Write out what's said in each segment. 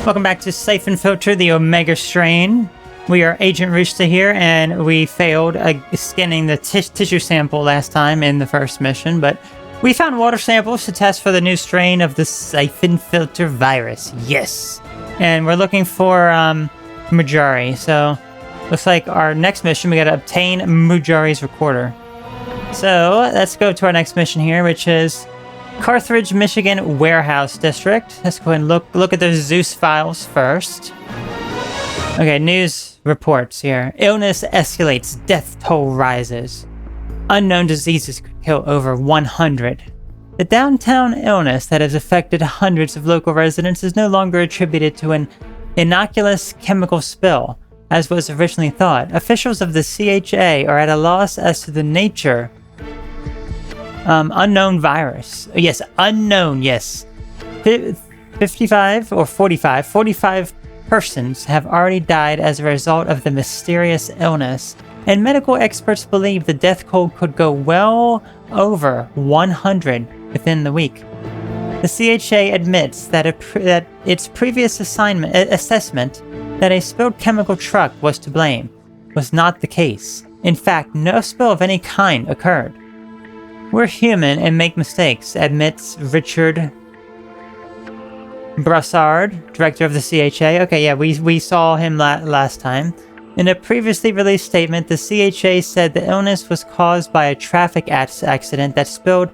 Welcome back to Syphon Filter, the Omega Strain. We are Agent Rooster here, and we failed scanning the tissue sample last time in the first mission, but we found water samples to test for the new strain of the Syphon Filter virus. Yes! And we're looking for Mujari, so looks like our next mission, we gotta obtain Mujari's recorder. So let's go to our next mission here, which is Carthage, Michigan Warehouse District. Let's go ahead and look at those Zeus files first. Okay, news reports here. Illness escalates, death toll rises. Unknown diseases could kill over 100. The downtown illness that has affected hundreds of local residents is no longer attributed to an innocuous chemical spill, as was originally thought. Officials of the CHA are at a loss as to the nature. Unknown virus. Yes, unknown, yes. 45 or 45. 45 persons have already died as a result of the mysterious illness, and medical experts believe the death toll could go well over 100 within the week. The CHA admits that its previous assessment that a spilled chemical truck was to blame was not the case. In fact, no spill of any kind occurred. We're human and make mistakes, admits Richard Brassard, director of the CHA. Okay, yeah, we saw him last time. In a previously released statement, the CHA said the illness was caused by a traffic accident that spilled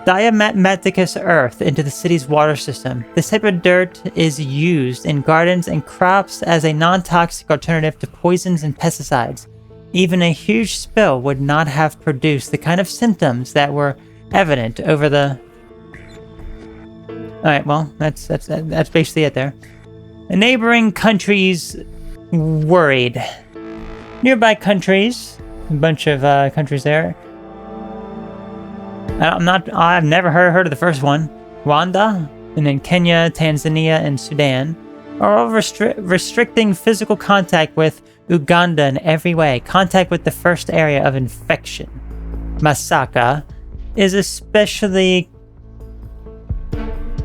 diatomaceous earth into the city's water system. This type of dirt is used in gardens and crops as a non-toxic alternative to poisons and pesticides. Even a huge spill would not have produced the kind of symptoms that were evident over the... Alright, well, that's basically it there. The neighboring countries worried. Nearby countries, a bunch of countries there. I've never heard of the first one. Rwanda, and then Kenya, Tanzania, and Sudan are all restricting physical contact with Uganda in every way. Contact with the first area of infection, Masaka, is especially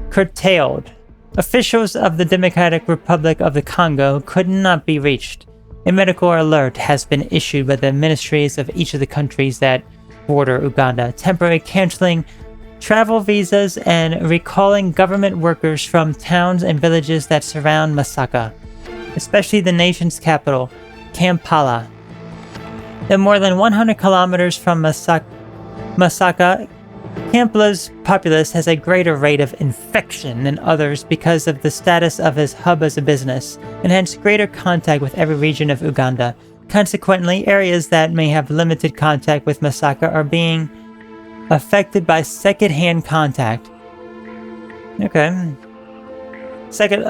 curtailed. Officials of the Democratic Republic of the Congo could not be reached. A medical alert has been issued by the ministries of each of the countries that border Uganda, temporarily canceling travel visas and recalling government workers from towns and villages that surround Masaka, especially the nation's capital, Kampala. At more than 100 kilometers from Masaka, Kampala's populace has a greater rate of infection than others because of the status of his hub as a business, and hence greater contact with every region of Uganda. Consequently, areas that may have limited contact with Masaka are being affected by second-hand contact. Okay. Second,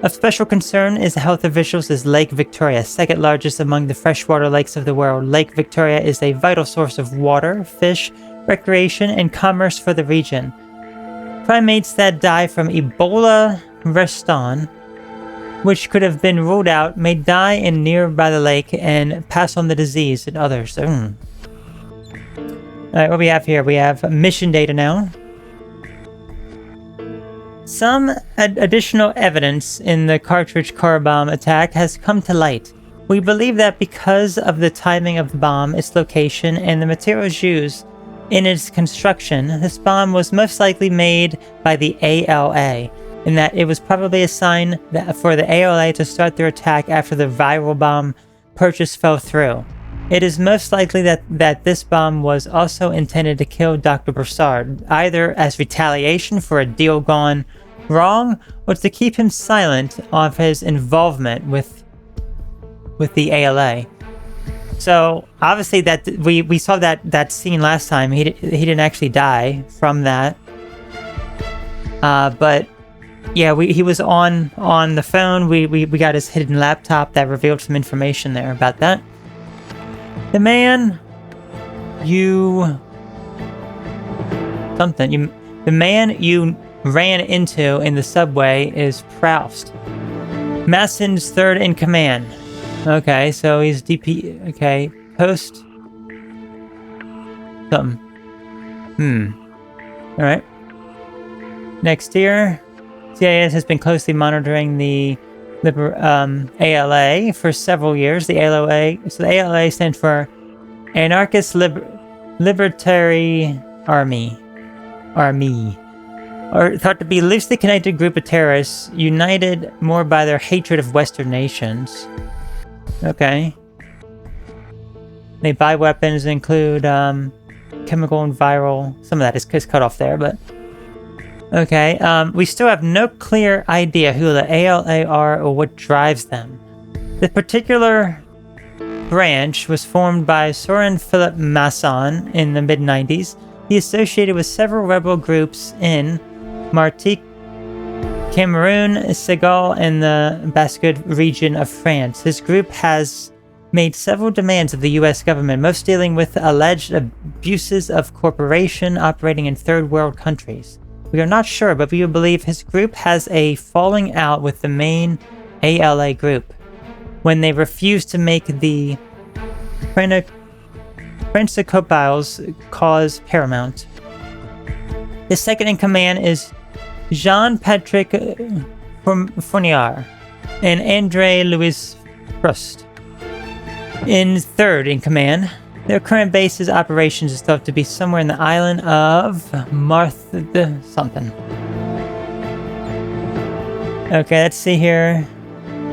of special concern is the health officials is Lake Victoria, second largest among the freshwater lakes of the world. Lake Victoria is a vital source of water, fish, recreation, and commerce for the region. Primates that die from Ebola reston, which could have been ruled out, may die in nearby the lake and pass on the disease to others. Alright, what do we have here? We have mission data now. Some additional evidence in the Carthage car bomb attack has come to light. We believe that because of the timing of the bomb, its location, and the materials used in its construction, this bomb was most likely made by the ALA, in that it was probably a sign for the ALA to start their attack after the viral bomb purchase fell through. It is most likely that this bomb was also intended to kill Dr. Broussard, either as retaliation for a deal gone wrong, or to keep him silent of his involvement with the ALA. So obviously that we saw that scene last time. He didn't actually die from that, but yeah, he was on the phone. We got his hidden laptop that revealed some information there about that. The man you ran into in the subway is Proust, Masson's third in command. Okay, so he's DP. Okay, post something. All right. Next here, CIS has been closely monitoring the ALA for several years. The ALA stands for Anarchist Libertary Army, or thought to be a loosely connected group of terrorists, united more by their hatred of Western nations. Okay. They buy weapons that include chemical and viral. Some of that is cut off there, but okay. We still have no clear idea who the ALA are or what drives them. The particular branch was formed by Soren Philip Masson in the mid-90s. He associated with several rebel groups in Martinique, Cameroon, Senegal, and the Basque region of France. His group has made several demands of the U.S. government, most dealing with alleged abuses of corporation operating in third world countries. We are not sure, but we believe his group has a falling out with the main ALA group when they refuse to make the principal's cause paramount. His second in command is Jean-Patrick Fournier and André-Louis Proust. In third in command, their current base of operations is thought to be somewhere in the island of Marthe something. Okay, let's see here.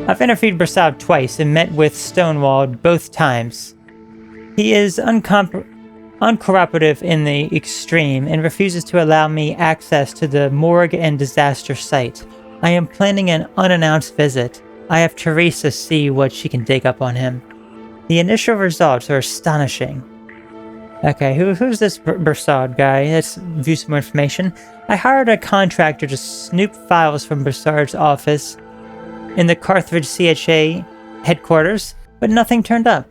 I've interviewed Broussard twice and met with Stonewall both times. He is uncooperative in the extreme and refuses to allow me access to the morgue and disaster site. I am planning an unannounced visit. I have Teresa see what she can dig up on him. The initial results are astonishing. Okay, who's this Broussard guy? Let's view some more information. I hired a contractor to snoop files from Broussard's office in the Carthage CHA headquarters, but nothing turned up.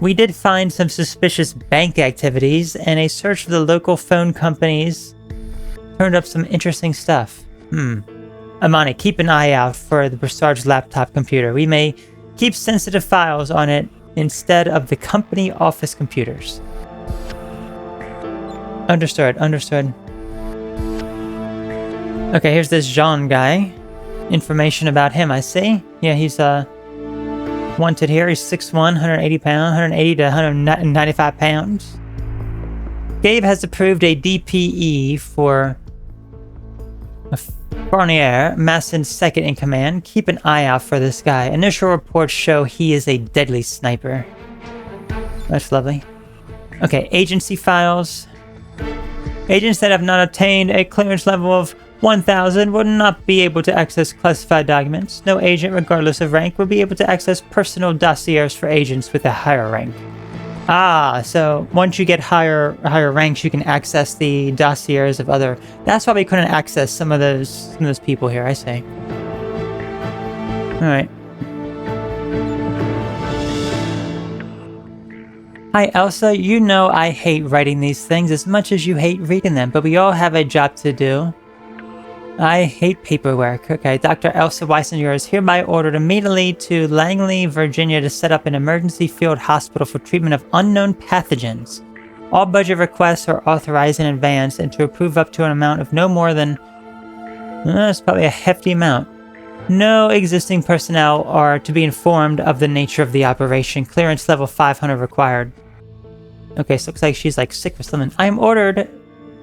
We did find some suspicious bank activities, and a search of the local phone companies turned up some interesting stuff. Amani, keep an eye out for the Broussard's laptop computer. We may keep sensitive files on it instead of the company office computers. Understood. Okay, here's this Jean guy. Information about him, I see. Yeah, he's wanted here. He's 6'1", 180 pounds, 180 to 195 pounds. Gabe has approved a DPE for Fournier, Masson's second in command. Keep an eye out for this guy. Initial reports show he is a deadly sniper. That's lovely. Okay, agency files. Agents that have not obtained a clearance level of 1000 would not be able to access classified documents. No agent, regardless of rank, would be able to access personal dossiers for agents with a higher rank. Ah, so once you get higher ranks, you can access the dossiers of other. That's why we couldn't access some of those people here. I see. All right. Hi, Elsa. You know I hate writing these things as much as you hate reading them, but we all have a job to do. I hate paperwork. Okay, Dr. Elsa Weisinger is hereby ordered immediately to Langley, Virginia to set up an emergency field hospital for treatment of unknown pathogens. All budget requests are authorized in advance and to approve up to an amount of no more than... that's probably a hefty amount. No existing personnel are to be informed of the nature of the operation. Clearance level 500 required. Okay, so it looks like she's like sick or something.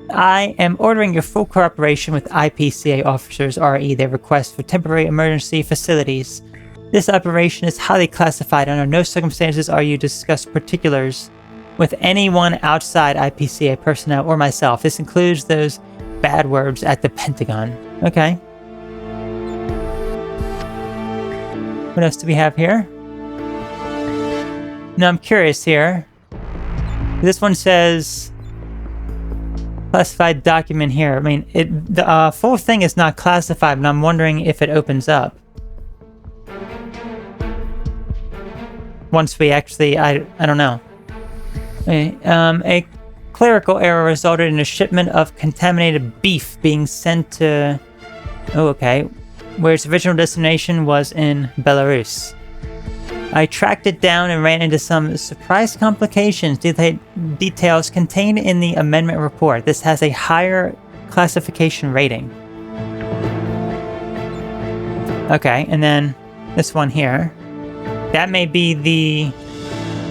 I am ordering your full cooperation with IPCA officers, RE, their request for temporary emergency facilities. This operation is highly classified. Under no circumstances are you to discuss particulars with anyone outside IPCA personnel or myself. This includes those bad words at the Pentagon. Okay. What else do we have here? Now I'm curious here. This one says... classified document here. I mean, the full thing is not classified, but I'm wondering if it opens up. Once we actually, I don't know. Okay, a clerical error resulted in a shipment of contaminated beef being sent to... oh, okay. Where its original destination was in Belarus. I tracked it down and ran into some surprise complications. Details contained in the amendment report. This has a higher classification rating. Okay, and then this one here. That may be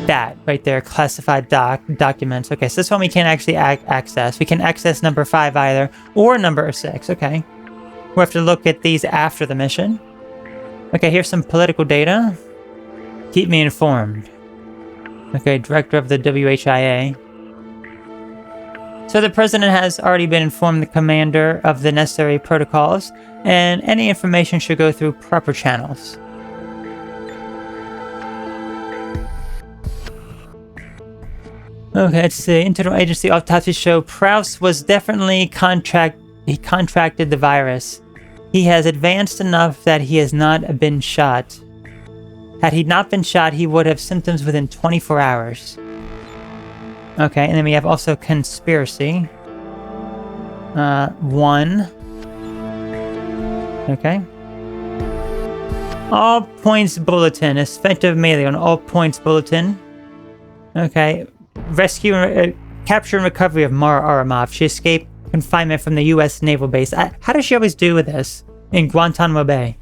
that right there, classified documents. Okay, so this one we can actually access. We can access number 5 either, or number 6. Okay. We'll have to look at these after the mission. Okay, here's some political data. Keep me informed. Okay, director of the WHIA. So the president has already been informed the commander of the necessary protocols, and any information should go through proper channels. Okay, let's see. Internal agency autopsies show Prouse was definitely he contracted the virus. He has advanced enough that he has not been shot. Had he not been shot, he would have symptoms within 24 hours. Okay, and then we have also conspiracy. 1. Okay. All points bulletin. Effective melee on all points bulletin. Okay. Rescue, capture and recovery of Mara Aramov. She escaped confinement from the U.S. Naval Base. How does she always do with this? In Guantanamo Bay.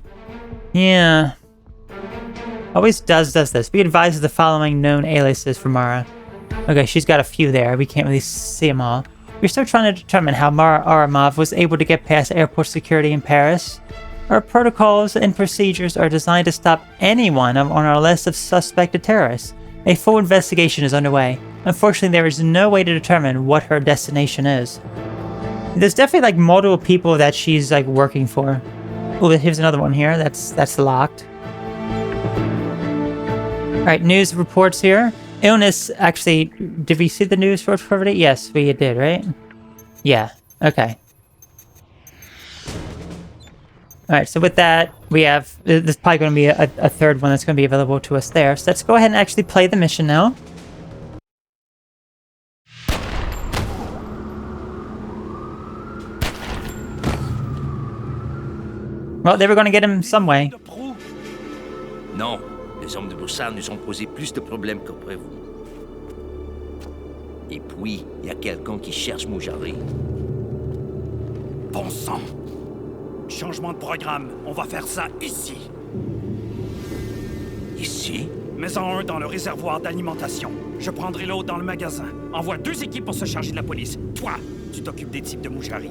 Yeah. Always does this. Be advised of the following known aliases for Mara. Okay, she's got a few there. We can't really see them all. We're still trying to determine how Mara Aramov was able to get past airport security in Paris. Our protocols and procedures are designed to stop anyone on our list of suspected terrorists. A full investigation is underway. Unfortunately, there is no way to determine what her destination is. There's definitely like multiple people that she's like working for. Oh, here's another one here. That's locked. All right, news reports here. Illness, actually, did we see the news report for it? Yes, we did, right? Yeah, okay. Alright, so with that, we have... There's probably going to be a third one that's going to be available to us there. So let's go ahead and actually play the mission now. Well, they were going to get him some way. Non, les hommes de Broussard nous ont posé plus de problèmes que prévu. Et puis, il y a quelqu'un qui cherche Moujari. Bon sang! Changement de programme, on va faire ça ici. Ici? Mets-en un dans le réservoir d'alimentation. Je prendrai l'autre dans le magasin. Envoie 2 équipes pour se charger de la police. Toi, tu t'occupes des types de Moujari.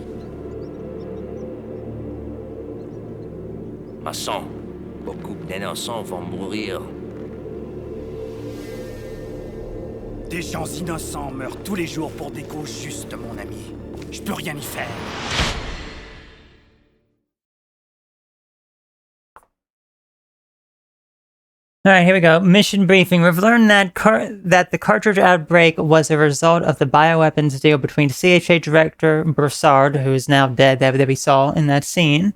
Masson, beaucoup d'innocents vont mourir. Des gens innocents meurent tous les jours pour des causes justes, mon ami. Je peux rien y faire. Alright, here we go. Mission briefing. We've learned that the Carthage outbreak was a result of the bioweapons deal between CHA Director Broussard, who is now dead, that we saw in that scene,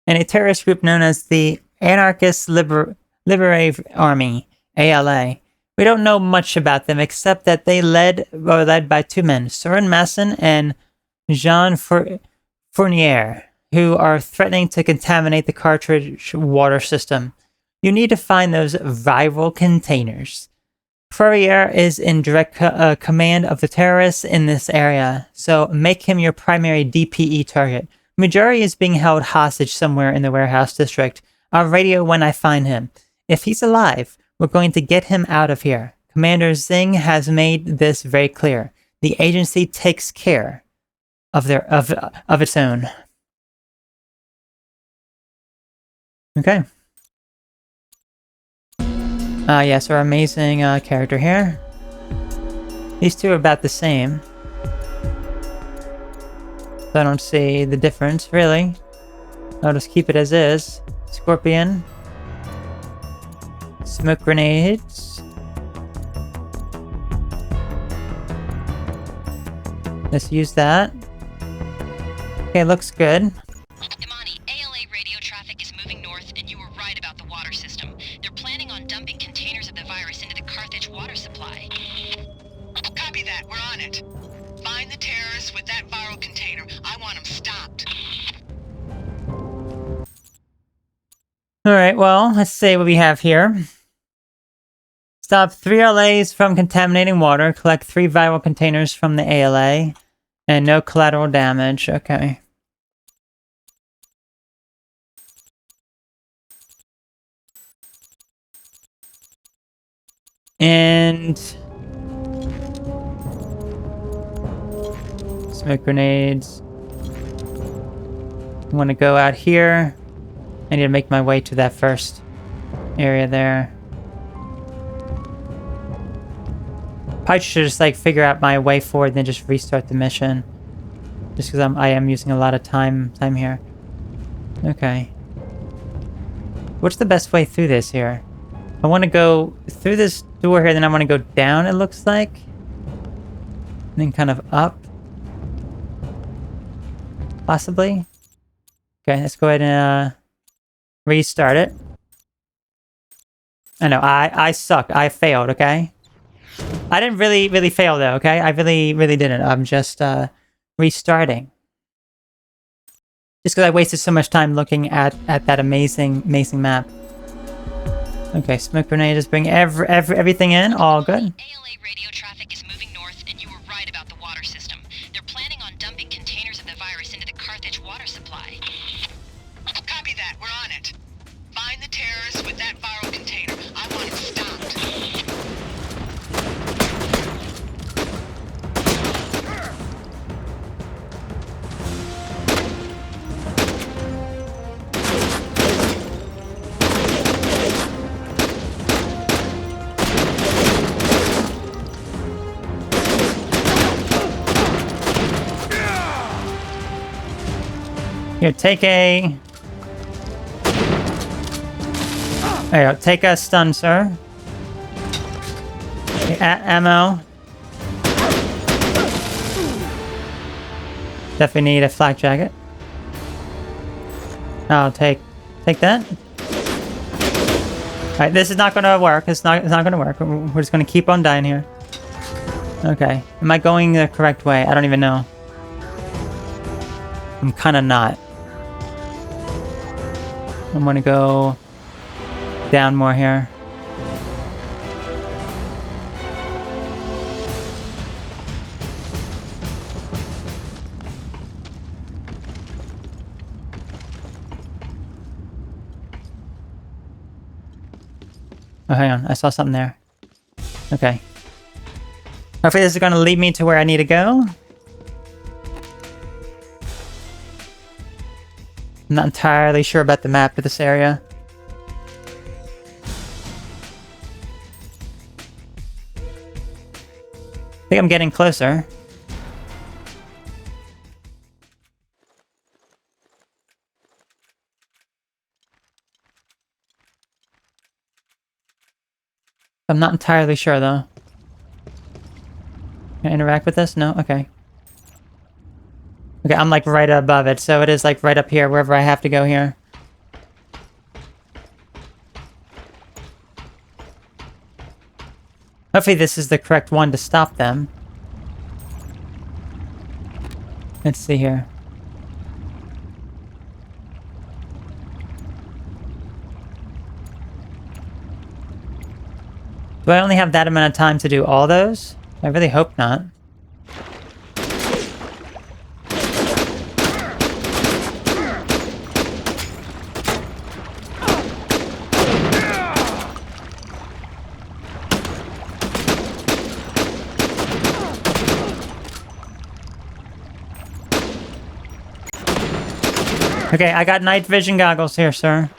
and a terrorist group known as the Anarchist Liberative Army, ALA. We don't know much about them, except that they were led by 2 men, Søren Masson and Jean Fournier, who are threatening to contaminate the Carthage water system. You need to find those viral containers. Fourier is in direct command of the terrorists in this area, so make him your primary DPE target. Moujari is being held hostage somewhere in the warehouse district. I'll radio when I find him. If he's alive, we're going to get him out of here. Commander Zing has made this very clear. The agency takes care of its own. Okay. Yes, our amazing character here. These two are about the same. So I don't see the difference, really. I'll just keep it as is. Scorpion. Smoke grenades. Let's use that. Okay, looks good. Imani, ALA radio traffic is moving north, and you were right about the water system. They're planning on dumping containers of the virus into the Carthage water supply. Copy that, we're on it. Find the terrorists with that viral container. I want them stopped. Alright, well, let's see what we have here. Stop 3 LAs from contaminating water. Collect 3 viral containers from the ALA. And no collateral damage. Okay. And smoke grenades. I want to go out here. I need to make my way to that first area there. Probably should just like figure out my way forward, then just restart the mission. Just because I am using a lot of time here. Okay. What's the best way through this here? I want to go through this door here, then I want to go down, it looks like. And then kind of up. Possibly. Okay, let's go ahead and restart it. I know, I suck. I failed, okay? I didn't really fail though, okay? I really didn't. I'm just restarting. Just because I wasted so much time looking at that amazing map. Okay, smoke grenade, just bring everything in, all good. ALA radio traffic is moving north, and you were right about the water system. They're planning on dumping containers of the virus into the Carthage water supply. Copy that. We're on it. Find the terrorists with that viral container. I want it stopped. Here, take a... There you go. Take a stun, sir. Okay, ammo. Definitely need a flak jacket. I'll take that. Alright, this is not gonna work. It's not gonna work. We're just gonna keep on dying here. Okay. Am I going the correct way? I don't even know. I'm kinda not. I'm gonna go down more here. Oh, hang on. I saw something there. Okay. Hopefully this is gonna lead me to where I need to go. I'm not entirely sure about the map of this area. I think I'm getting closer. I'm not entirely sure though. Can I interact with this? No? Okay. Okay, I'm like right above it, so it is like right up here, wherever I have to go here. Hopefully this is the correct one to stop them. Let's see here. Do I only have that amount of time to do all those? I really hope not. Okay, I got night vision goggles here, sir.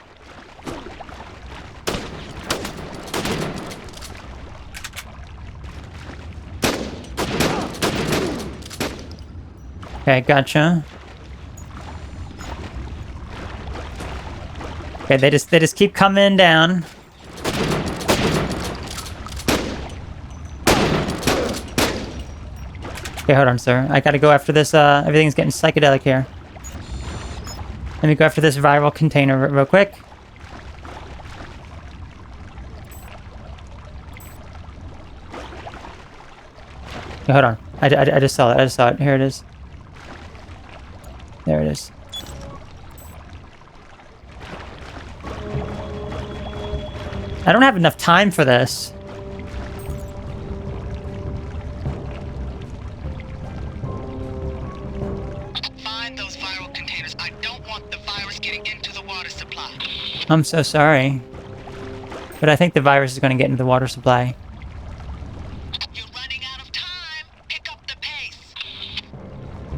Okay, gotcha. Okay, they just keep coming down. Okay, hold on, sir. I gotta go after this, everything's getting psychedelic here. Let me go after this viral container real quick. Okay, hold on. I just saw it. I just saw it. Here it is. There it is. I don't have enough time for this. Find those viral containers. I don't want the virus getting into the water supply. I'm so sorry. But I think the virus is going to get into the water supply.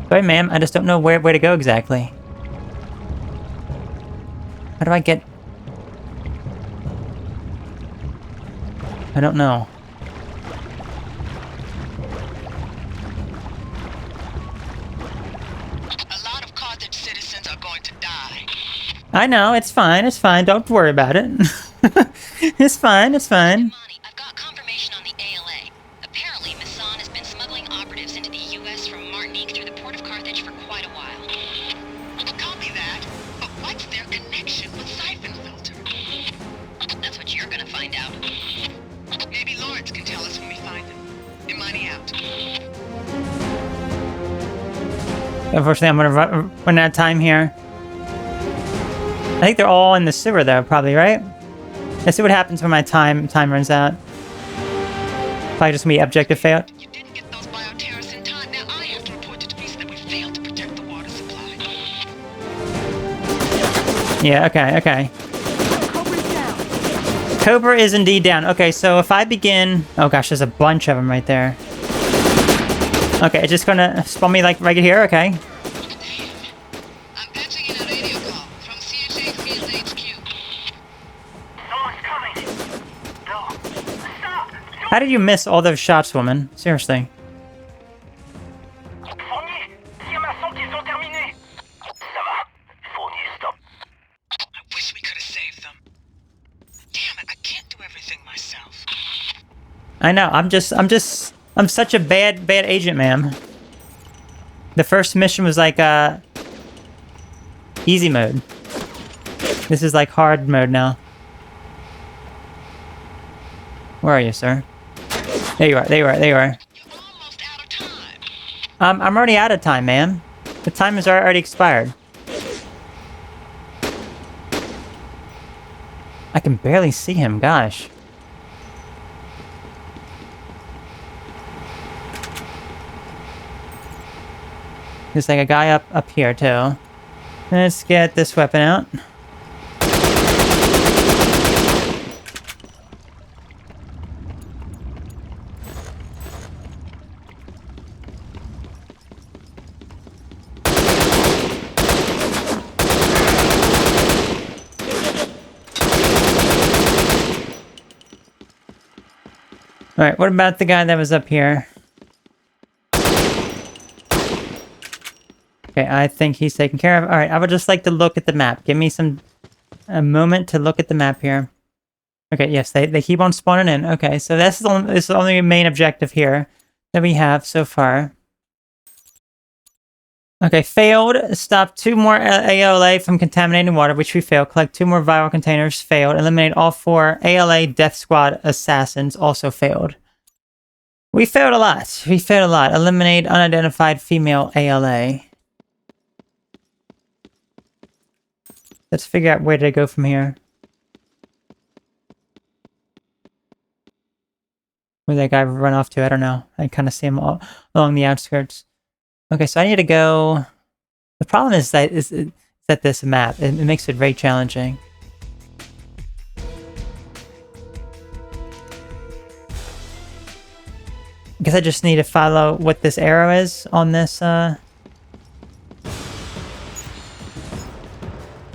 Sorry, ma'am. I just don't know where to go exactly. How do I get... I don't know. A lot of Carthage citizens are going to die. I know. It's fine. It's fine. Don't worry about it. It's fine. It's fine. Monty, I've got confirmation on the ALA. Apparently, Masson has been smuggling operatives into the U.S. from Martinique through the port of Carthage for quite a while. Copy that. But what's their connection with Syphon filter? That's what you're gonna find out. Maybe Lawrence can tell us when we find them. And money out. Unfortunately, I'm gonna run out of time here. I think they're all in the sewer, though, probably, right? Let's see what happens when my time runs out. Probably just gonna be objective fail. You didn't get those bioterrorists in time. Now I have to report to Device that we failed to protect the water supply. Yeah, okay. Cobra's down. Cobra is indeed down. Okay, so if I begin... Oh gosh, there's a bunch of them right there. Okay, it's just gonna spawn me like right here, okay. I'm patching in a radio call from CHA Field HQ. Someone's coming. No. Stop! How did you miss all those shots, woman? Seriously. Fournier, dis à Masson qu'ils ont terminé. Ça va. Fournier, stop. I wish we could have saved them. Damn it, I can't do everything myself. I know, I'm such a bad agent, ma'am. The first mission was like, easy mode. This is like hard mode now. Where are you, sir? There you are. You're almost out of time. I'm already out of time, ma'am. The time has already expired. I can barely see him, gosh. There's like a guy up here, too. Let's get this weapon out. Alright, what about the guy that was up here? Okay, I think he's taken care of. Alright, I would just like to look at the map. Give me a moment to look at the map here. Okay, yes, they keep on spawning in. Okay, so this is the only main objective here that we have so far. Okay, failed. Stop 2 more ALA from contaminating water, which we failed. Collect 2 more viral containers, failed. Eliminate all 4 ALA Death Squad assassins, also failed. We failed a lot. Eliminate unidentified female ALA. Let's figure out where to go from here. Where that guy run off to, I don't know. I kind of see him all along the outskirts. Okay, so I need to go... The problem is that this map, it makes it very challenging. I guess I just need to follow what this arrow is on this, I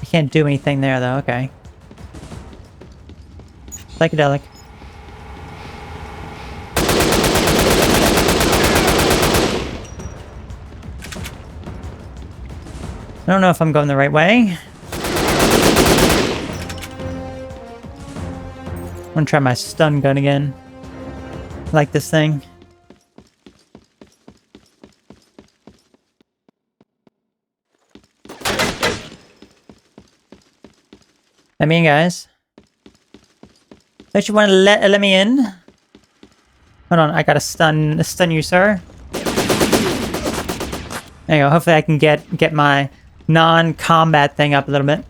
can't do anything there, though. Okay. Psychedelic. I don't know if I'm going the right way. I'm gonna try my stun gun again. I like this thing. Let me in, guys. Don't you want to let me in? Hold on, I gotta stun you, sir. There you go. Hopefully I can get my non-combat thing up a little bit.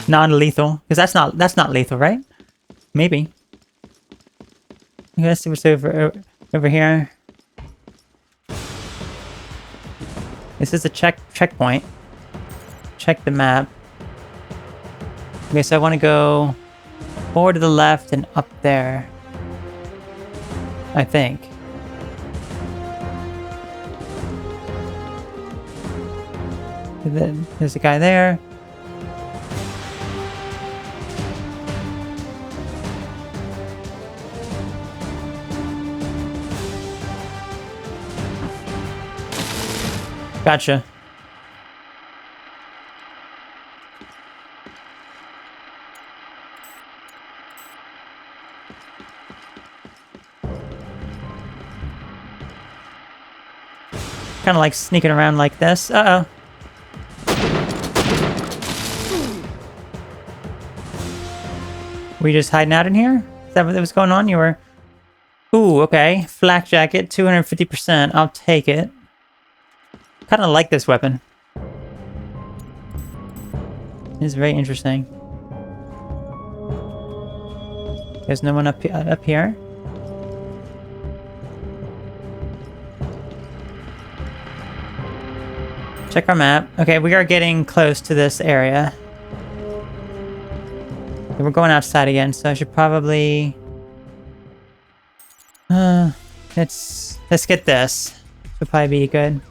Non-lethal, because that's not lethal, right? Maybe. Okay, let's see what's over here. This is a checkpoint. Check the map. Okay, so I want to go forward to the left and up there. I think. There's a guy there. Gotcha. Kind of like sneaking around like this. Uh-oh. Were you just hiding out in here? Is that what was going on? You were... Ooh, okay. Flak jacket, 250%. I'll take it. Kind of like this weapon. It's very interesting. There's no one up here. Check our map. Okay, we are getting close to this area. Okay, we're going outside again, so I should probably... let's get this. Should probably be good.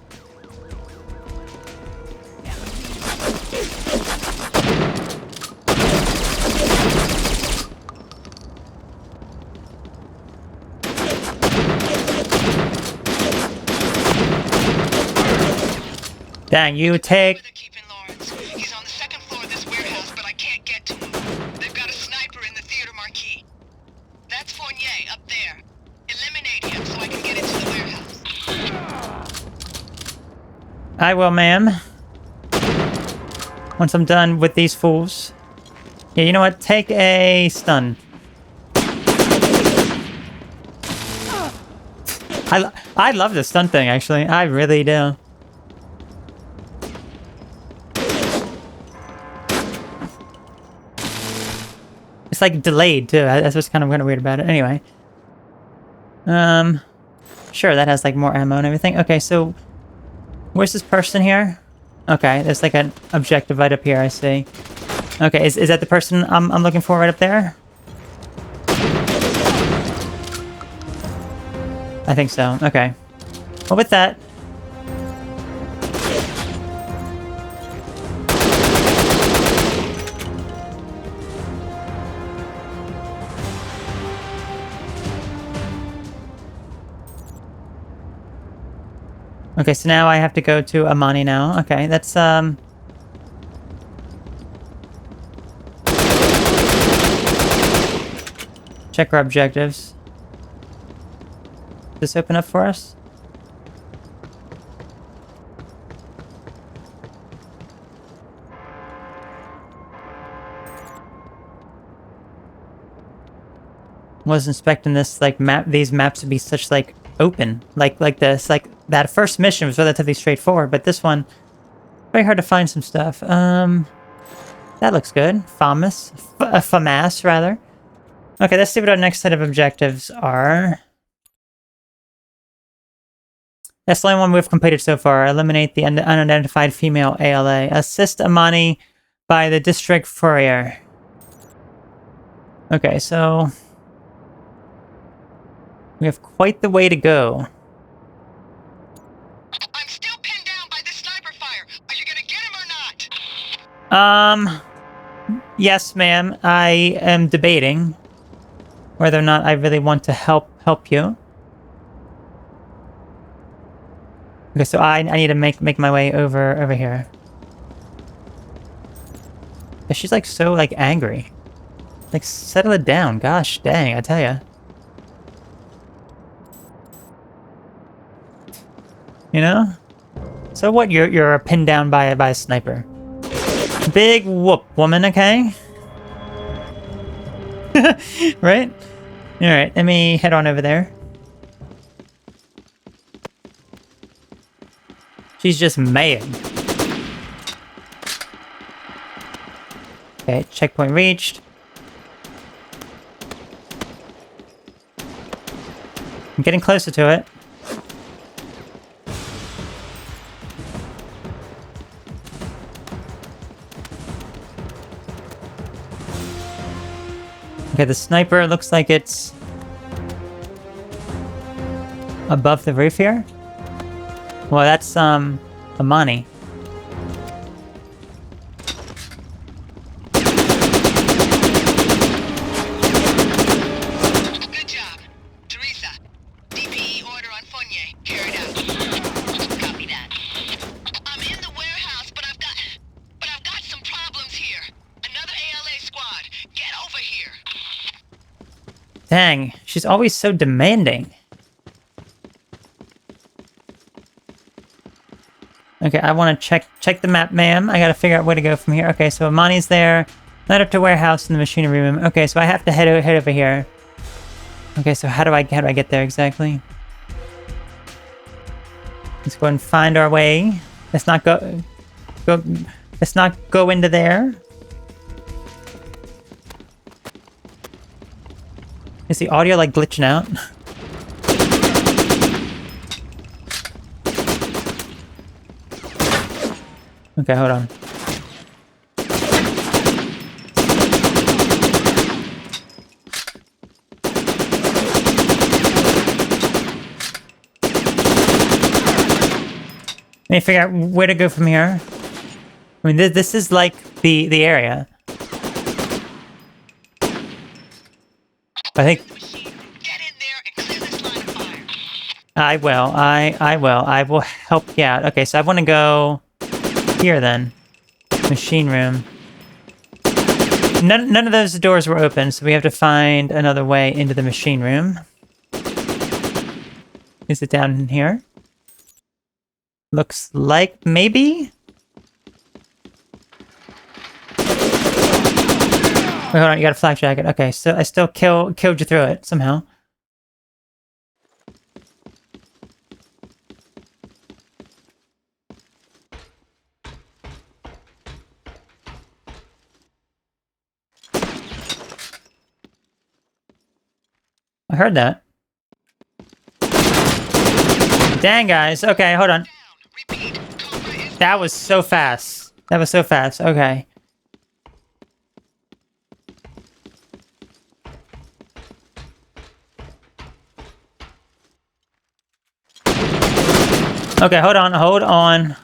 Dang, you take... Where they're keeping Lawrence. He's on the second floor of this warehouse, but I can't get to him. They've got a sniper in the theater marquee. That's Fournier up there. Eliminate him so I can get into the warehouse. I will, ma'am. Once I'm done with these fools. Yeah, you know what? Take a stun. I love the stun thing, actually. I really do. It's like delayed too. That's what's kind of weird about it. Anyway. Sure, that has like more ammo and everything. Okay, so where's this person here? Okay, there's like an objective right up here, I see. Okay, is that the person I'm looking for right up there? I think so. Okay. Well, with that... Okay, so now I have to go to Amani now. Okay, that's, check our objectives. Does this open up for us? Was expecting this, like, these maps to be such, like, open. Like this. Like, that first mission was relatively straightforward, but this one, very hard to find some stuff. That looks good. FAMAS, rather. Okay, let's see what our next set of objectives are. That's the only one we've completed so far. Eliminate the unidentified female ALA. Assist Amani by the district fourier. Okay, so... we have quite the way to go. I'm still pinned down by this sniper fire. Are you gonna get him or not? Yes, ma'am. I am debating whether or not I really want to help you. Okay, so I need to make my way over here. Yeah, she's like so like angry. Like, settle it down. Gosh dang, I tell ya. You know? So what? You're pinned down by a sniper. Big whoop, woman. Okay. Right? All right. Let me head on over there. She's just mad. Okay, checkpoint reached. I'm getting closer to it. Okay, the sniper looks like it's above the roof here. Well, that's Amani. Dang, she's always so demanding. Okay, I want to check the map, ma'am. I gotta figure out where to go from here. Okay, so Amani's there. Led up to warehouse in the machinery room. Okay, so I have to head over here. Okay, so how do I get there exactly? Let's go and find our way. Let's not go. Let's not go into there. Is the audio like glitching out? Okay, hold on. Let me figure out where to go from here. I mean, this is like the area. I think. Get in there and clear this line of fire. I will. I will help you out. Okay, so I want to go here then. Machine room. None of those doors were open, so we have to find another way into the machine room. Is it down in here? Looks like maybe? Wait, hold on, you got a flak jacket. Okay, so I still killed you through it somehow. I heard that. Dang, guys. Okay, hold on. Repeat, Cobra is That was so fast. That was so fast. Okay. Okay, hold on. Hold on.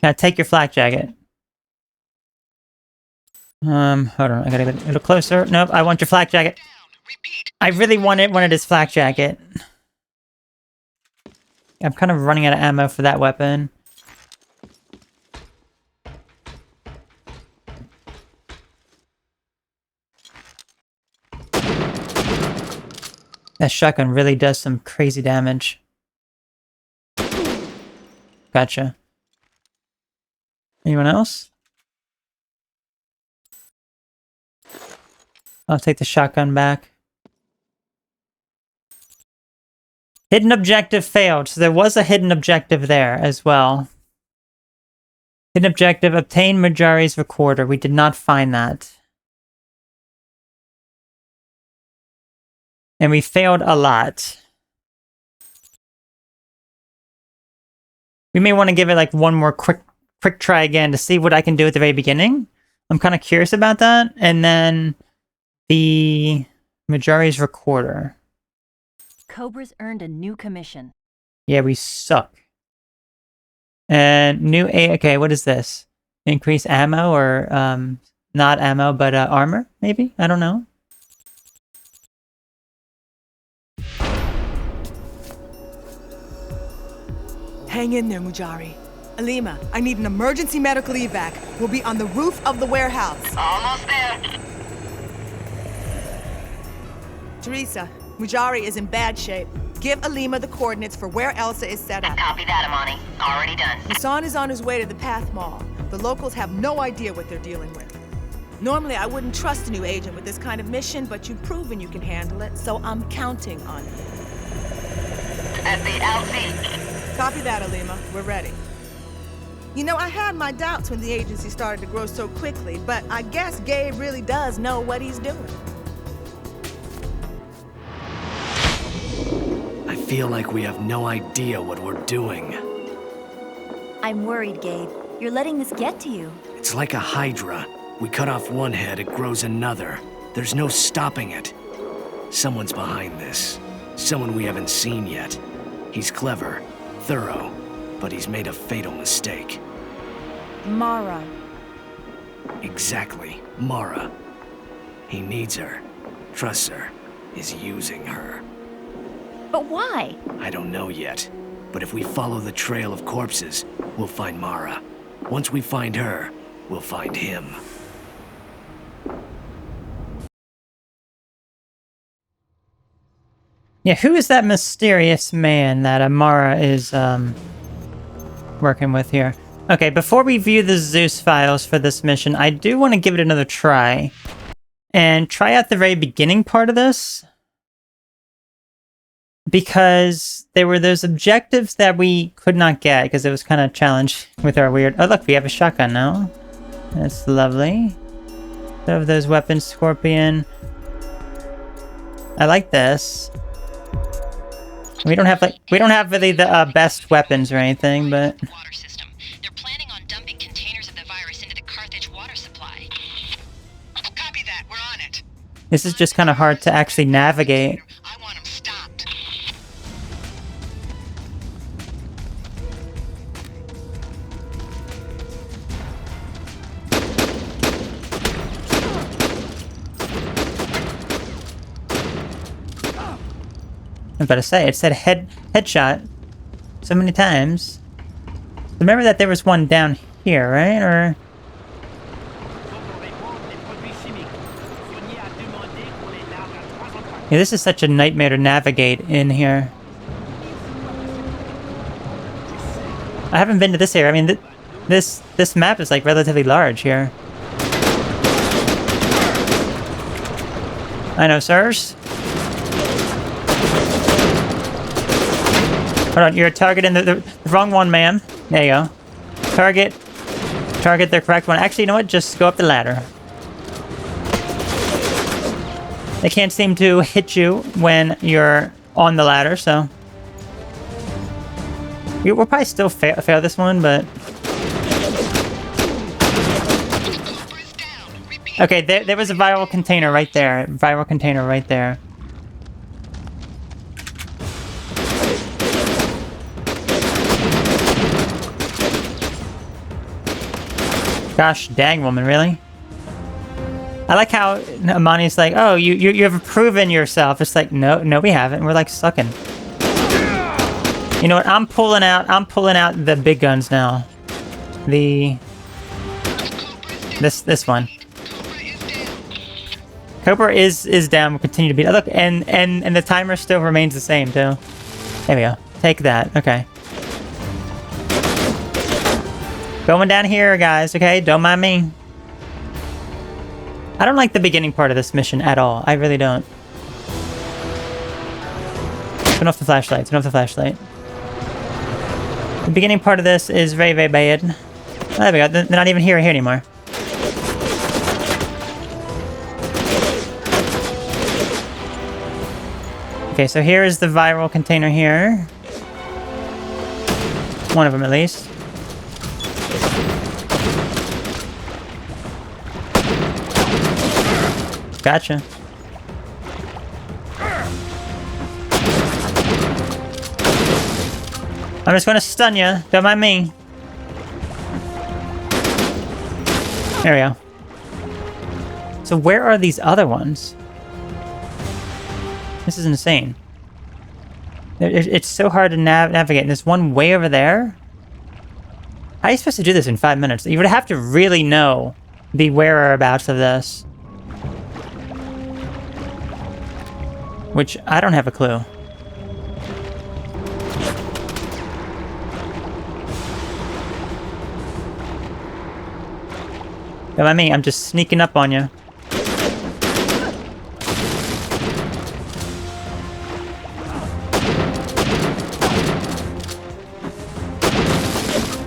Now take your flak jacket. Hold on. I gotta get a little closer. Nope, I want your flak jacket. down. Repeat. I really wanted his flak jacket. I'm kind of running out of ammo for that weapon. That shotgun really does some crazy damage. Gotcha. Anyone else? I'll take the shotgun back. Hidden objective failed, so there was a hidden objective there as well. Hidden objective, obtain Majari's recorder. We did not find that. And we failed a lot. We may want to give it like one more quick try again to see what I can do at the very beginning. I'm kind of curious about that. And then the Majari's recorder. Cobra's earned a new commission. Yeah, we suck. And new okay, what is this? Increase ammo or not ammo, but armor, maybe? I don't know. Hang in there, Mujari. Alima, I need an emergency medical evac. We'll be on the roof of the warehouse. Almost there. Teresa, Mujari is in bad shape. Give Alima the coordinates for where Elsa is set up. Copy that, Amani. Already done. Hassan is on his way to the Path Mall. The locals have no idea what they're dealing with. Normally, I wouldn't trust a new agent with this kind of mission, but you've proven you can handle it, so I'm counting on you. At the LZ. Copy that, Alima. We're ready. You know, I had my doubts when the agency started to grow so quickly, but I guess Gabe really does know what he's doing. I feel like we have no idea what we're doing. I'm worried, Gabe. You're letting this get to you. It's like a hydra. We cut off one head, it grows another. There's no stopping it. Someone's behind this. Someone we haven't seen yet. He's clever, thorough, but he's made a fatal mistake. Mara. Exactly, Mara. He needs her, trusts her, is using her. But why? I don't know yet, but if we follow the trail of corpses, we'll find Mara. Once we find her, we'll find him. Yeah, who is that mysterious man that Amara is working with here? Okay, before we view the Zeus files for this mission, I do want to give it another try. And try out the very beginning part of this. Because there were those objectives that we could not get, because it was kind of challenged with our weird... Oh, look, we have a shotgun now. That's lovely. Of those weapons, Scorpion. I like this. We don't have really the best weapons or anything, but Water system. They're planning on dumping containers of the virus into the Carthage water supply. Copy that. We're on it. this is just kind of hard to actually navigate. I want him stopped. I was about to say, it said headshot so many times. Remember that there was one down here, right? Or... Yeah, this is such a nightmare to navigate in here. I haven't been to this area. I mean, this map is like relatively large here. I know, sirs. Hold on, you're targeting the wrong one, ma'am. There you go. Target the correct one. Actually, you know what? Just go up the ladder. They can't seem to hit you when you're on the ladder, so... We'll probably still fail this one, but... Okay, there was a viral container right there. Viral container right there. Gosh dang, woman, really? I like how Amani's like, oh, you have proven yourself. It's like, no, we haven't. We're like sucking. You know what? I'm pulling out the big guns now. This one. Cobra is down. We'll continue to beat. Oh, look, and the timer still remains the same too. There we go. Take that. Okay. Going down here, guys, okay? Don't mind me. I don't like the beginning part of this mission at all. I really don't. Turn off the flashlight. Turn off the flashlight. The beginning part of this is very, very bad. Oh, there we go. They're not even here anymore. Okay, so here is the viral container here. One of them, at least. Gotcha. I'm just gonna stun you. Don't mind me. There we go. So where are these other ones? This is insane. It's so hard to navigate. And there's one way over there. How are you supposed to do this in 5 minutes? You would have to really know the whereabouts of this. Which I don't have a clue. Don't mind me, I'm just sneaking up on you.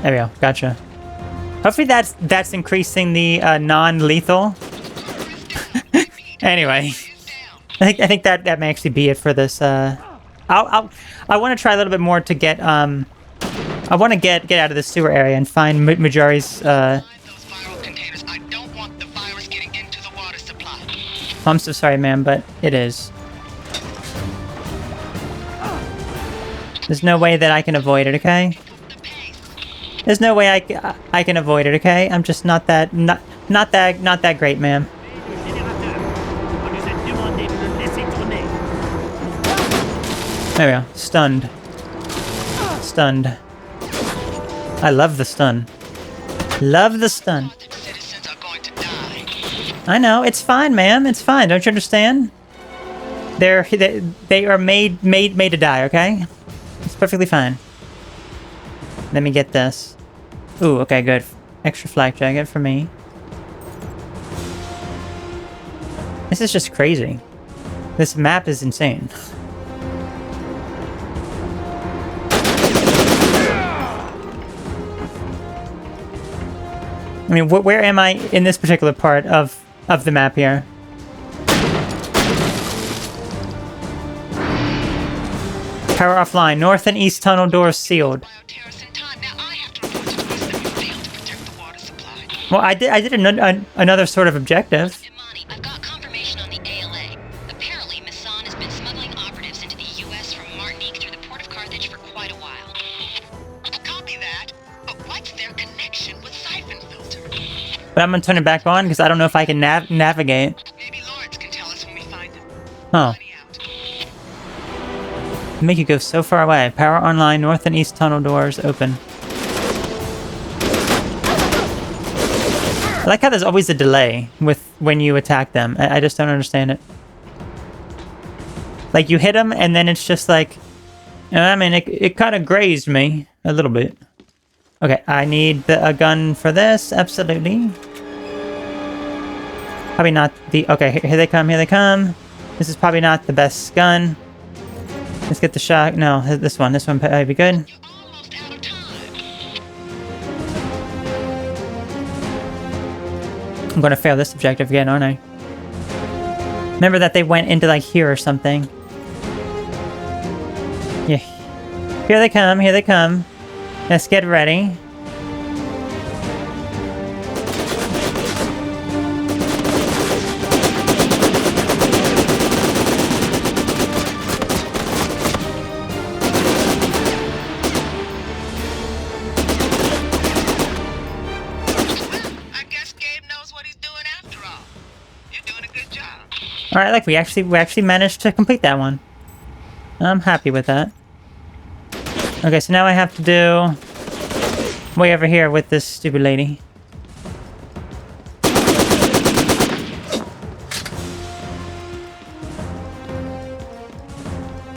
There we go, gotcha. Hopefully that's increasing the non-lethal. Anyway. I think that may actually be it for this. I want to try a little bit more to get I want to get out of the sewer area and find Majori's I'm so sorry, ma'am, but it is. There's no way that I can avoid it, okay? There's no way I can avoid it, okay? I'm just not that great, ma'am. There we go. Stunned. Stunned. I love the stun. Love the stun. Carthage citizens are going to die. I know, it's fine, ma'am. It's fine. Don't you understand? They are made to die, okay? It's perfectly fine. Let me get this. Ooh, okay, good. Extra flak jacket for me. This is just crazy. This map is insane. I mean, where am I in this particular part of the map here? Power offline. North and east tunnel doors sealed. Bioterrorists in time. Now I have to report to Swiss that we failed to protect the water supply. Well, I did another sort of objective. Imani, I've got confirmation on the ALA. Apparently, Masson has been smuggling operatives into the U.S. from Martinique through the port of Carthage for quite a while. Copy that. But what's their connection with Syphon filter? But I'm gonna turn it back on because I don't know if I can navigate. Maybe Lawrence can tell us when we find him. Oh. Money out. Make you go so far away. Power online. North and east tunnel doors open. I like how there's always a delay with when you attack them. I just don't understand it. Like, you hit them, and then it's just like... I mean, it kind of grazed me a little bit. Okay, I need a gun for this. Absolutely. Probably not the... Okay, here they come, here they come. This is probably not the best gun. Let's get the shot. No, this one. This one probably be good. You're almost out of time. I'm gonna fail this objective again, aren't I? Remember that they went into, like, here or something. Yeah. Here they come, here they come. Let's get ready. I guess Gabe knows what he's doing after all. You're doing a good job. Alright, like, we actually managed to complete that one. I'm happy with that. Okay, so now I have to do... way over here with this stupid lady.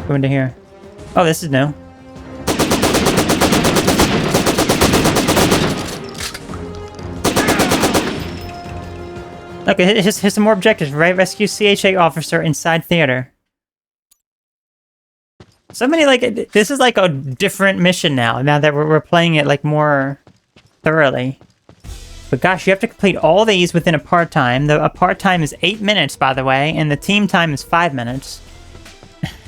Go into here. Oh, this is new. Okay, here's some more objectives, right? Rescue CHA officer inside theater. So many, like, this is like a different mission now that we're playing it, like, more thoroughly. But gosh, you have to complete all these within a part-time. A part-time is 8 minutes, by the way, and the team time is 5 minutes.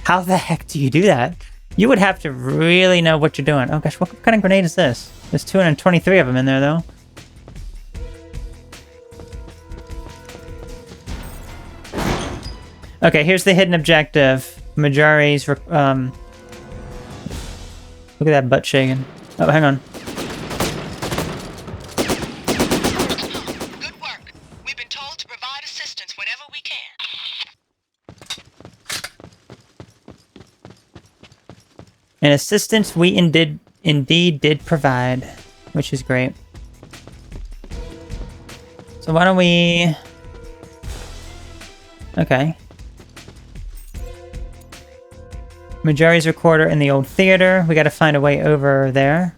How the heck do you do that? You would have to really know what you're doing. Oh gosh, what kind of grenade is this? There's 223 of them in there, though. Okay, here's the hidden objective. Majori's, look at that butt shaking. Oh, hang on. Good work. We've been told to provide assistance whenever we can. And assistance we indeed did provide, which is great. So why don't we... Okay. Majori's recorder in the old theater. We gotta find a way over there.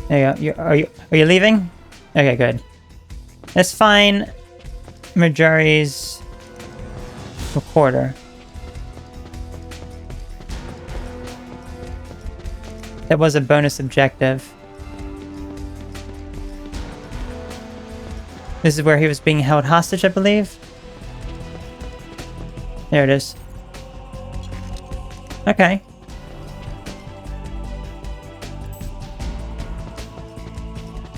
There you go. Are you leaving? Okay, good. Let's find Majori's recorder. That was a bonus objective. This is where he was being held hostage, I believe. There it is. Okay.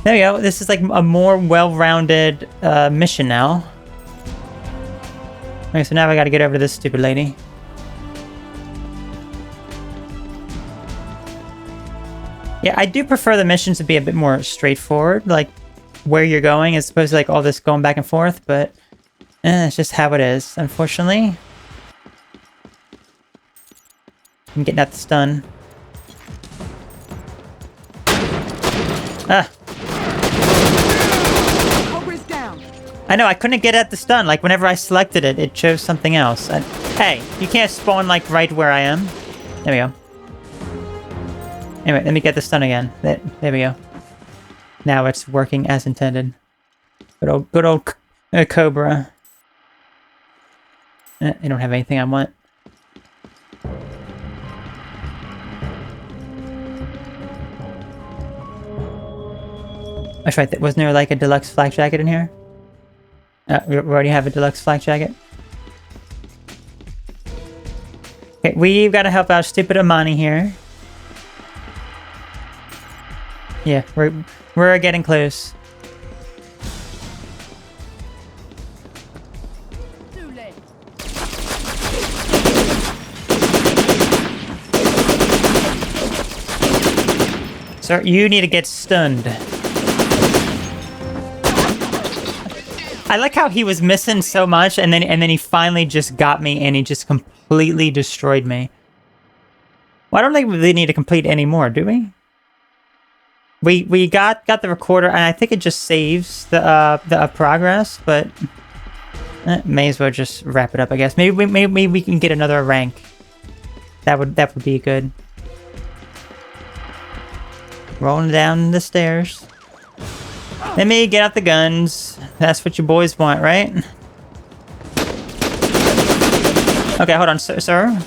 There we go. This is like a more well-rounded mission now. Okay, so now I gotta get over to this stupid lady. Yeah, I do prefer the missions to be a bit more straightforward, like where you're going as opposed to like all this going back and forth, but it's just how it is, unfortunately. I'm getting at the stun. Ah. Cobra's down. I know, I couldn't get at the stun. Like, whenever I selected it, it chose something else. Hey, you can't spawn, like, right where I am. There we go. Anyway, let me get the stun again. There we go. Now it's working as intended. Good old Cobra. I don't have anything I want. That's right. Wasn't there like a deluxe flak jacket in here? We already have a deluxe flak jacket. Okay, we've got to help out stupid Amani here. Yeah, we're getting close. Too late. Sir, you need to get stunned. I like how he was missing so much, and then he finally just got me, and he just completely destroyed me. Well, I don't think we really need to complete any more, do we? We got the recorder, and I think it just saves the progress, but may as well just wrap it up, I guess. Maybe we can get another rank. That would be good. Rolling down the stairs. Let me get out the guns. That's what you boys want, right? Okay, hold on, sir.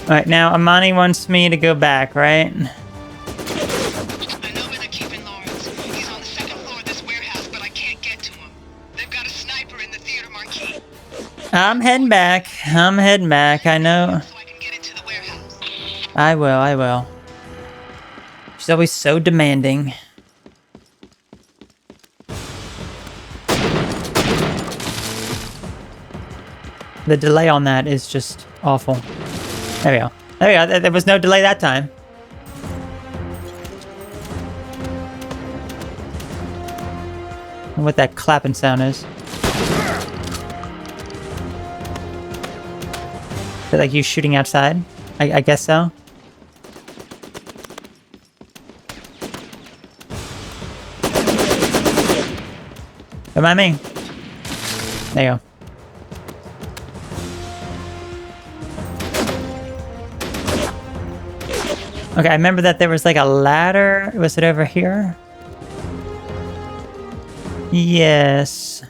Alright, now Amani wants me to go back, right? I know where they're keeping Lawrence. He's on the second floor of this warehouse, but I can't get to him. They've got a sniper in the theater marquee. I'm heading back. I know. So I can get into the warehouse. I will. She's always so demanding. The delay on that is just awful. There we go. There was no delay that time. And what that clapping sound is. Is it like you shooting outside? I guess so. Don't mind me. There you go. Okay, I remember that there was like a ladder. Was it over here? Yes.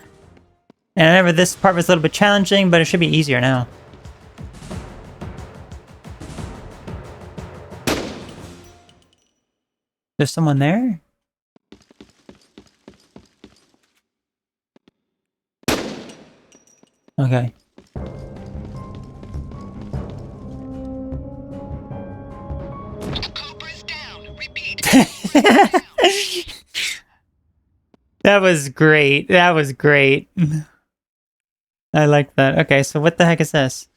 And I remember this part was a little bit challenging, but it should be easier now. There's someone there? Okay. Cobra's down. Repeat. That was great. That was great. I like that. Okay, so what the heck is this?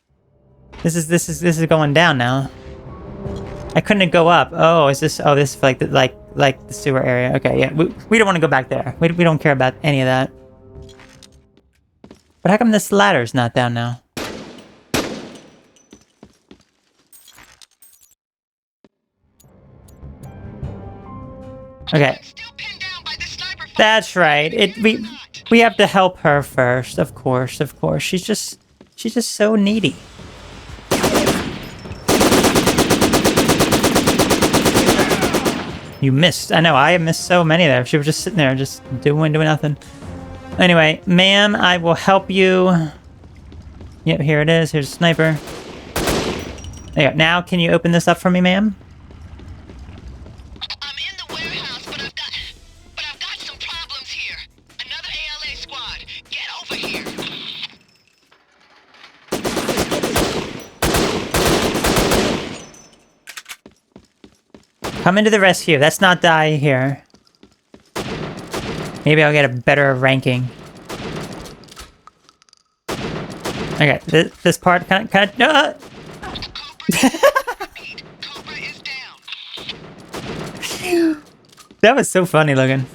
This is going down now. I couldn't go up. Oh, is this? Oh, this is like the sewer area. Okay, yeah. We don't want to go back there. We don't care about any of that. But how come this ladder's not down now? Okay. That's right. We have to help her first, of course. She's just so needy. You missed. I know, I missed so many there. She was just sitting there, just doing nothing. Anyway, ma'am, I will help you. Yep, here it is. Here's a sniper. There you go. Now, can you open this up for me, ma'am? I'm in the warehouse, but I've got some problems here. Another ALA squad. Get over here. Come into the rescue. Let's not die here. Maybe I'll get a better ranking. Okay, this part kind of. Cobra's Repeat, Cobra is down. That was so funny looking.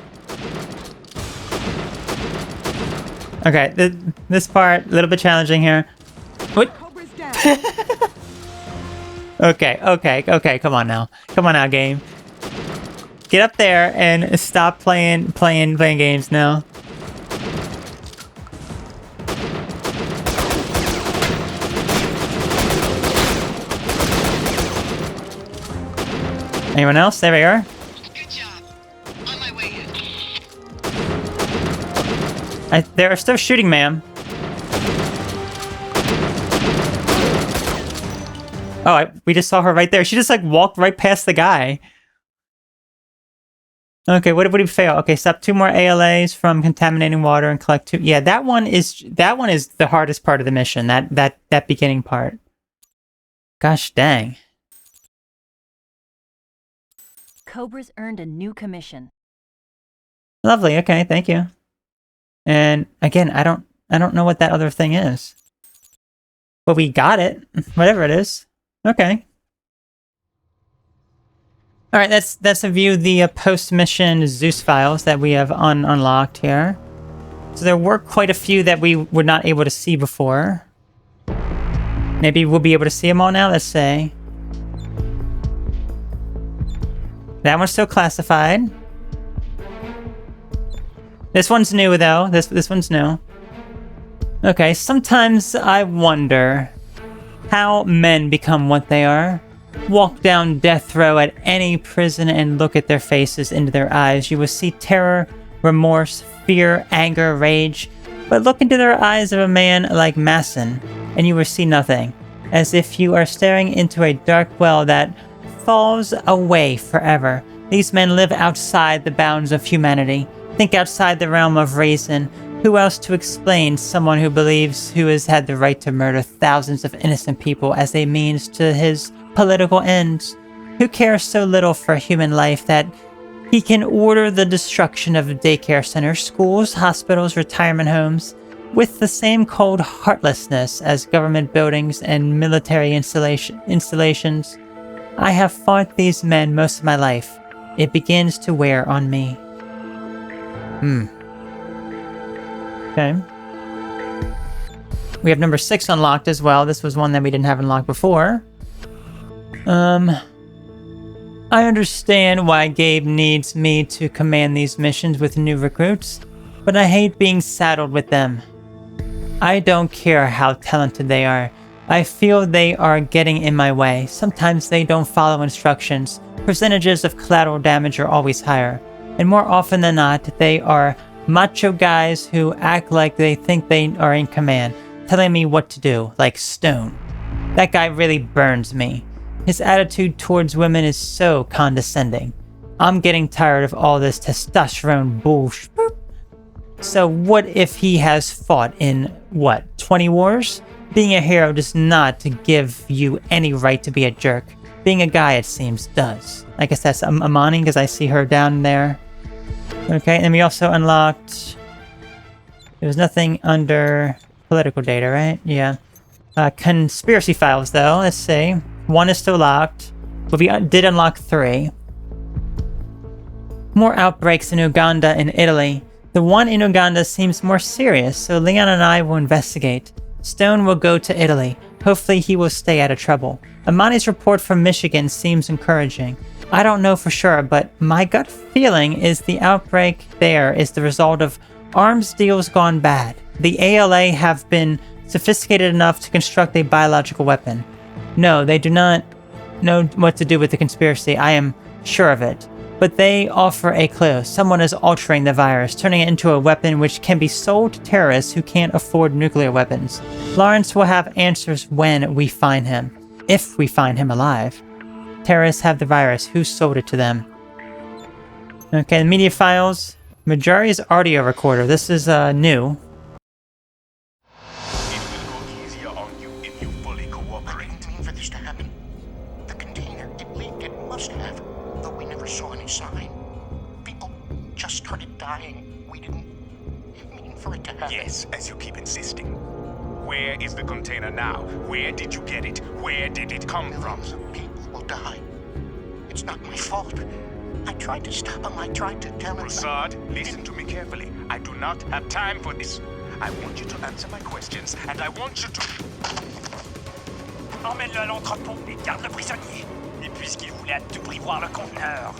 Okay, this part a little bit challenging here. What? Cobra's down. Okay. Come on now, game. Get up there and stop playing games now. Anyone else? There we are. Good job. On my way in. They are still shooting, ma'am. Oh, we just saw her right there. She just like walked right past the guy. Okay, what did we fail? Okay, stop 2 more ALAs from contaminating water and collect 2. Yeah, that one is the hardest part of the mission. That beginning part. Gosh dang. Cobra's earned a new commission. Lovely. Okay, thank you. And again, I don't know what that other thing is. But we got it. Whatever it is. Okay. All right, that's a view of the post-mission Zeus files that we have unlocked here. So there were quite a few that we were not able to see before. Maybe we'll be able to see them all now. Let's say. That one's still classified. This one's new though. This one's new. Okay, sometimes I wonder how men become what they are. Walk down death row at any prison and look at their faces, into their eyes. You will see terror, remorse, fear, anger, rage. But look into their eyes of a man like Masson, and you will see nothing. As if you are staring into a dark well that falls away forever. These men live outside the bounds of humanity. Think outside the realm of reason. Who else to explain someone who believes who has had the right to murder thousands of innocent people as a means to his political ends? Who cares so little for human life that he can order the destruction of daycare centers, schools, hospitals, retirement homes with the same cold heartlessness as government buildings and military installations? I have fought these men most of my life. It begins to wear on me. Okay. We have number 6 unlocked as well. This was one that we didn't have unlocked before. I understand why Gabe needs me to command these missions with new recruits, but I hate being saddled with them. I don't care how talented they are. I feel they are getting in my way. Sometimes they don't follow instructions. Percentages of collateral damage are always higher. And more often than not, they are macho guys who act like they think they are in command, telling me what to do, like Stone. That guy really burns me. His attitude towards women is so condescending. I'm getting tired of all this testosterone bullshit. So what if he has fought in, 20 wars? Being a hero does not give you any right to be a jerk. Being a guy, it seems, does. I guess that's Amani, because I see her down there. Okay, and we also unlocked... There was nothing under political data, right? Yeah. Conspiracy files, though. Let's see. 1 is still locked, but we did unlock 3. More outbreaks in Uganda and Italy. The one in Uganda seems more serious, so Leon and I will investigate. Stone will go to Italy. Hopefully he will stay out of trouble. Amani's report from Michigan seems encouraging. I don't know for sure, but my gut feeling is the outbreak there is the result of arms deals gone bad. The ALA have been sophisticated enough to construct a biological weapon. No, they do not know what to do with the conspiracy, I am sure of it. But they offer a clue. Someone is altering the virus, turning it into a weapon which can be sold to terrorists who can't afford nuclear weapons. Lawrence will have answers when we find him. If we find him alive. Terrorists have the virus. Who sold it to them? Okay, media files. Majority is audio recorder. This is new. It will go easier on you if you fully cooperate. I didn't mean for this to happen. The container, it leaked. It must have. Though we never saw any sign. People just started dying. We didn't mean for it to happen. Yes, as you keep insisting. Where is the container now? Where did you get it? Where did it come from? Millions of people will die. It's not my fault. I tried to stop him. I tried to tell him. Broussard, listen to me carefully. I do not have time for this. I want you to answer my questions, and I want you to... Emmène-le à l'entrepôt et garde le prisonnier. Et puisqu'il voulait à tout prix voir le conteneur,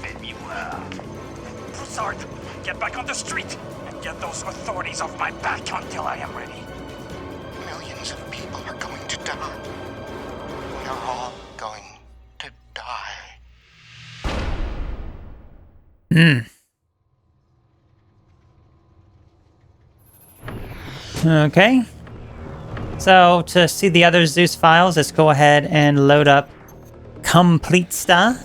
fais-lui voir. Broussard, get back on the street and get those authorities off my back until I am ready. Millions of people are going to die. We are all going to die. Okay. So to see the other Zeus files, let's go ahead and load up Complete Star.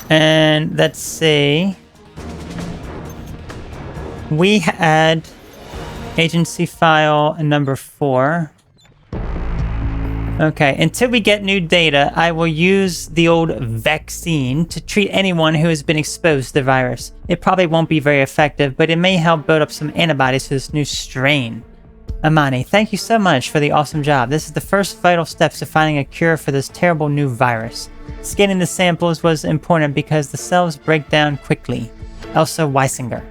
And let's see. We had agency file number 4. Okay, until we get new data, I will use the old vaccine to treat anyone who has been exposed to the virus. It probably won't be very effective, but it may help build up some antibodies to this new strain. Amani, thank you so much for the awesome job. This is the first vital steps to finding a cure for this terrible new virus. Scanning the samples was important because the cells break down quickly. Elsa Weisinger.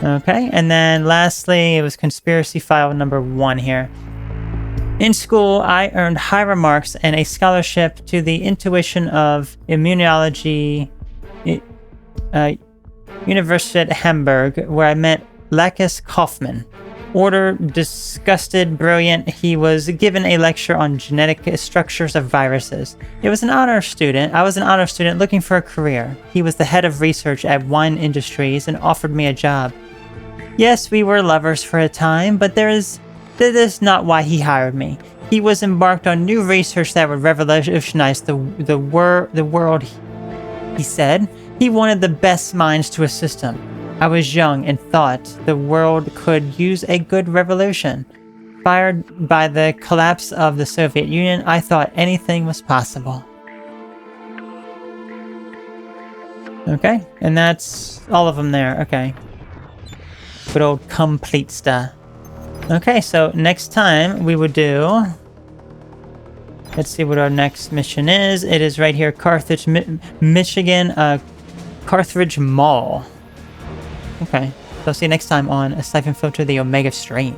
Okay, and then lastly, it was conspiracy file number 1 here. In school, I earned high remarks and a scholarship to the Intuition of Immunology Universität Hamburg, where I met Lacus Kaufmann. Order, disgusted, brilliant, he was given a lecture on genetic structures of viruses. It was an honor student. I was an honor student looking for a career. He was the head of research at Wine Industries and offered me a job. Yes, we were lovers for a time, but that is not why he hired me. He was embarked on new research that would revolutionize the world, he said. He wanted the best minds to assist him. I was young and thought the world could use a good revolution. Fired by the collapse of the Soviet Union, I thought anything was possible. Okay, and that's all of them there. Okay. Good old Complete Star. Okay, so next time we would do... Let's see what our next mission is. It is right here, Carthage, Michigan, Carthage Mall. Okay, so I'll see you next time on A Syphon Filter, the Omega Strain.